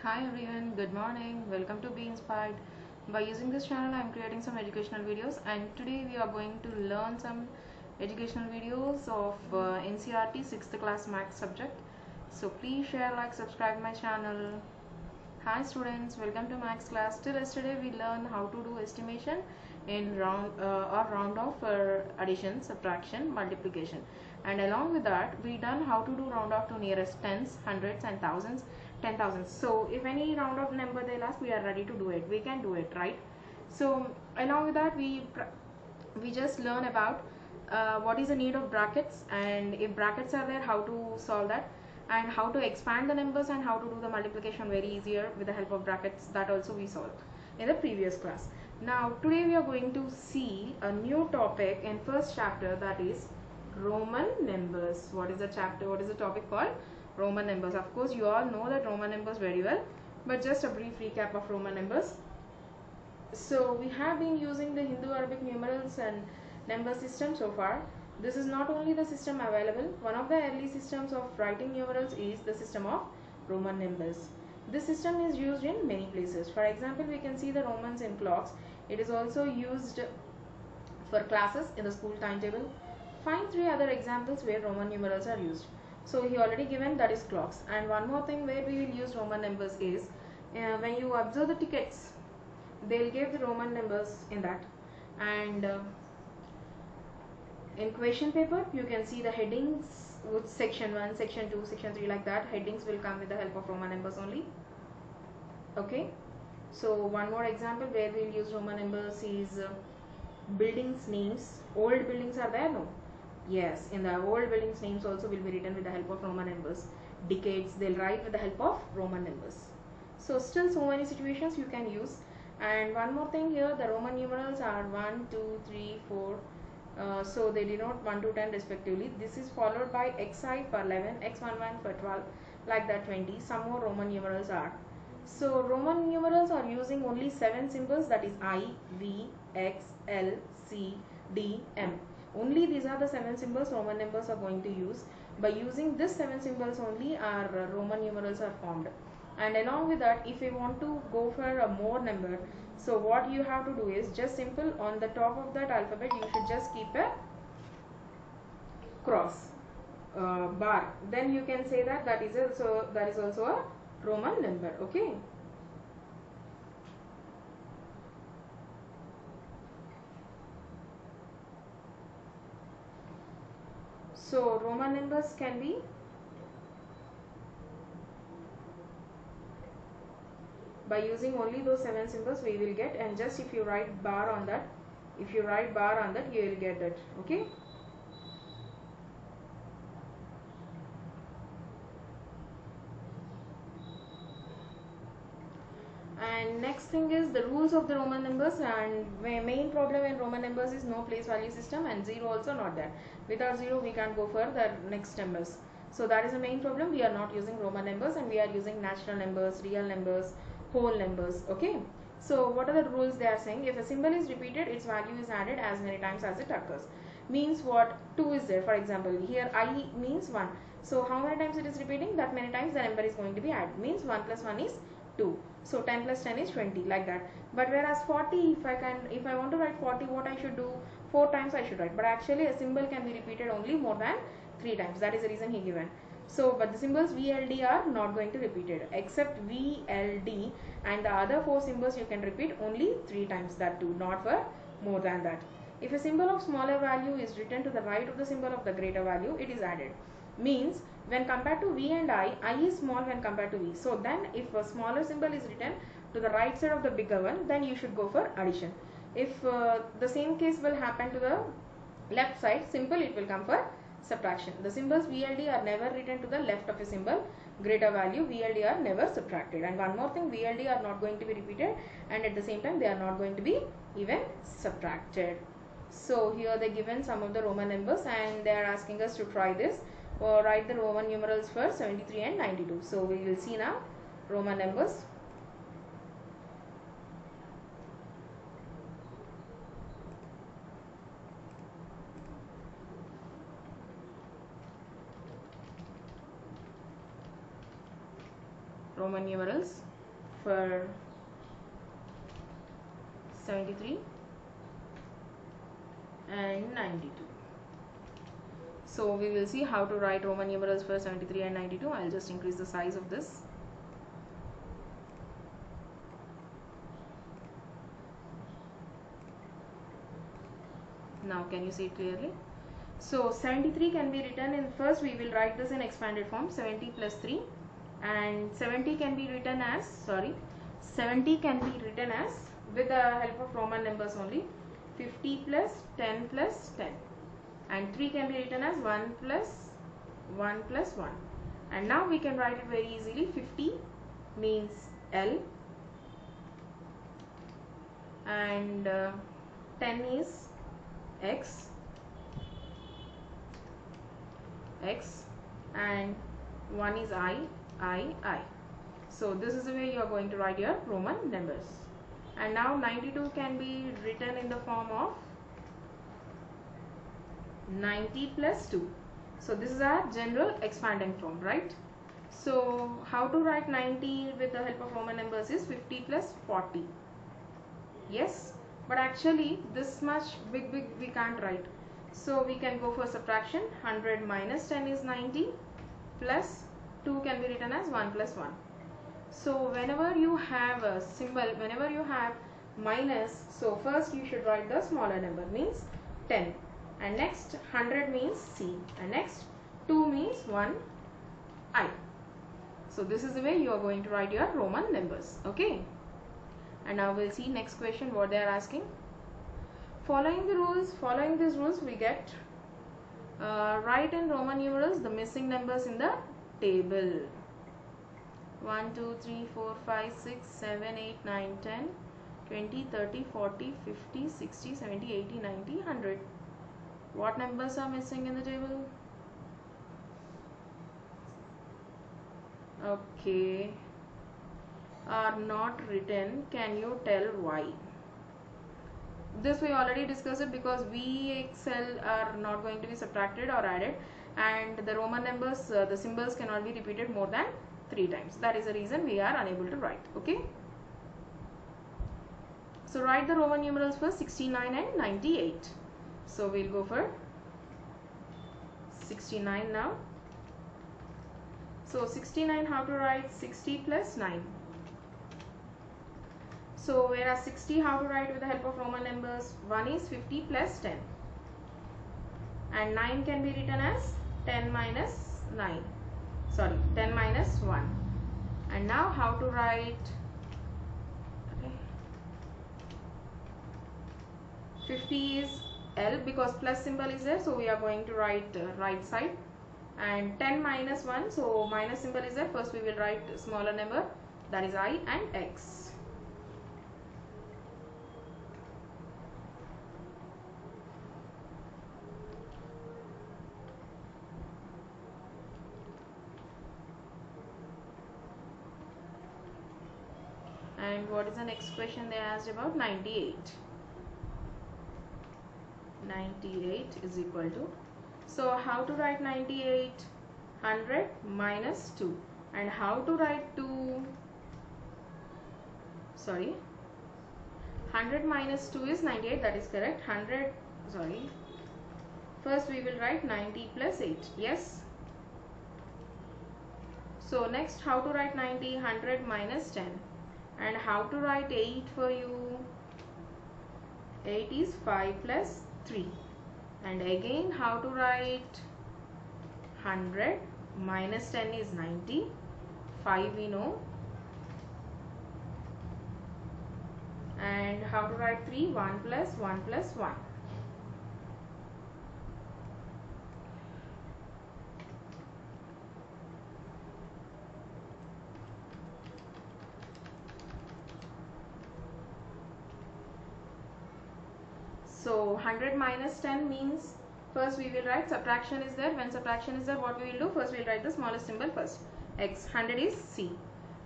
Hi everyone, good morning. Welcome to Be Inspired. By using this channel, I am creating some educational videos, and today we are going to learn some educational videos of NCERT 6th class math subject. So please share, like, subscribe my channel. Hi students, welcome to maths class. Till yesterday we learned how to do estimation in round off for addition, subtraction, multiplication, and along with that we done how to do round off to nearest tens, hundreds and thousands, 10,000. So if any round off number they'll ask, we are ready to do it. We can do it, right? So along with that we just learn about what is the need of brackets, and if brackets are there, how to solve that, and how to expand the numbers, and how to do the multiplication very easier with the help of brackets. That also we solved in the previous class. Now today we are going to see a new topic in first chapter, that is Roman numbers. What is the chapter, what is the topic called? Roman numbers. Of course you all know that Roman numbers very well, but just a brief recap of Roman numbers. So we have been using the Hindu-Arabic numerals and number system so far. This is not only the system available. One of the early systems of writing numerals is the system of Roman numbers. This system is used in many places. For example, we can see the Romans in clocks. It is also used for classes in the school timetable. Find three other examples where Roman numerals are used. So he already given, that is clocks. And one more thing where we will use Roman numbers is when you observe the tickets, they'll give the Roman numbers in that. And in question paper you can see the headings with section 1, section 2, section 3, like that. Headings will come with the help of Roman numbers only. Okay, so one more example where we'll use Roman numbers is buildings names. Old buildings are there, no? Yes, in the old buildings names also will be written with the help of Roman numbers. Decades, they'll write with the help of Roman numbers. So still so many situations you can use. And one more thing here, the Roman numerals are 1, 2, 3, 4. So they denote 1 to 10 respectively. This is followed by xi for 11, x11 for 12, like that 20. Some more Roman numerals are. So Roman numerals are using only 7 symbols, that is I, V, X, L, C, D, M. Only these are the 7 symbols Roman numbers are going to use. By using this 7 symbols only, our Roman numerals are formed. And along with that, if you want to go for a more number, so what you have to do is just simple, on the top of that alphabet you should just keep a cross bar. Then you can say that that is also a Roman number. Okay. So Roman numbers can be by using only those 7 symbols we will get, and just if you write bar on that, you will get that. Okay. And next thing is the rules of the Roman numbers. And main problem in Roman numbers is no place value system, and 0 also not there. Without 0 we can't go for the next numbers. So that is the main problem. We are not using Roman numbers, and we are using natural numbers, real numbers, whole numbers. Okay. So what are the rules they are saying? If a symbol is repeated, its value is added as many times as it occurs. Means what? 2 is there. For example, here I means 1. So how many times it is repeating? That many times the number is going to be added. Means 1 plus 1 is 2. So 10 plus 10 is 20, like that. But whereas 40, if I want to write 40, what I should do? 4 times I should write. But actually a symbol can be repeated only more than 3 times. That is the reason he given. So, but the symbols VLD are not going to repeat it, except VLD, and the other 4 symbols you can repeat only 3 times, that too, not for more than that. If a symbol of smaller value is written to the right of the symbol of the greater value, it is added. Means when compared to V and I is small when compared to V. So then if a smaller symbol is written to the right side of the bigger one, then you should go for addition. If the same case will happen to the left side, simple, it will come for subtraction. The symbols VLD are never written to the left of a symbol greater value. VLD are never subtracted. And one more thing, VLD are not going to be repeated, and at the same time they are not going to be even subtracted. So here they given some of the Roman numbers, and they are asking us to try this. Write the Roman numerals for 73 and 92. So we will see now Roman numbers. Roman numerals for 73 and 92. So we will see how to write Roman numerals for 73 and 92. I'll just increase the size of this. Now can you see it clearly? So 73 can be written in, first we will write this in expanded form, 70 plus 3, and 70 can be written as, 70 can be written as, with the help of Roman numbers only, 50 plus 10 plus 10, and 3 can be written as 1 plus 1 plus 1. And now we can write it very easily. 50 means L, and 10 is X, and 1 is I. So this is the way you are going to write your Roman numbers. And now 92 can be written in the form of 90 plus 2. So this is our general expanding form, right? So how to write 90 with the help of Roman numbers is 50 plus 40. Yes, but actually this much big we can't write. So we can go for subtraction. 100 minus 10 is 90, plus 2 can be written as 1 plus 1. So whenever you have a symbol, whenever you have minus, so first you should write the smaller number, means 10, and next 100 means C, and next 2 means 1 I. So this is the way you are going to write your Roman numbers. Okay, and now we'll see next question what they are asking. Following these rules we get write in Roman numerals the missing numbers in the table. 1, 2, 3, 4, 5, 6, 7, 8, 9, 10, 20, 30, 40, 50, 60, 70, 80, 90, 100. What numbers are missing in the table? Okay, are not written. Can you tell why? This we already discussed it, because VXL are not going to be subtracted or added, and the Roman numbers, the symbols cannot be repeated more than 3 times. That is the reason we are unable to write. Okay, so write the Roman numerals for 69 and 98. So we'll go for 69 now. So 69, how to write? 60 plus 9. So whereas 60, how to write with the help of Roman numbers? 1 is 50 plus 10, and 9 can be written as 10 minus 9, 10 minus 1. And now how to write? Okay, 50 is L, because plus symbol is there, so we are going to write right side, and 10 minus 1, so minus symbol is there. First we will write smaller number, that is I and X. And what is the next question they asked about? 98. 98 is equal to, so how to write 98? 100 minus 2. And how to write 100 minus 2 is 98, that is correct. First we will write 90 plus 8. Yes. So next, how to write 90? 100 minus 10. And how to write 8 for you? 8 is 5 plus 3. And again, how to write 100 minus 10 is 90. 5 we know. And how to write 3? 1 plus 1 plus 1. So 100 minus 10 means, first we will write subtraction is there. When subtraction is there, what we will do? First we will write the smallest symbol first. X. 100 is C.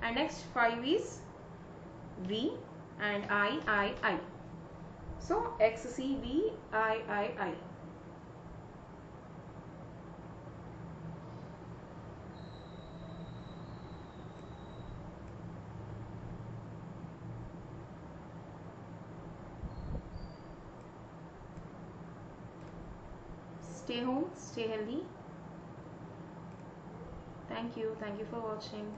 And next 5 is V, and I. So X, C, V, I. stay home, stay healthy. Thank you for watching.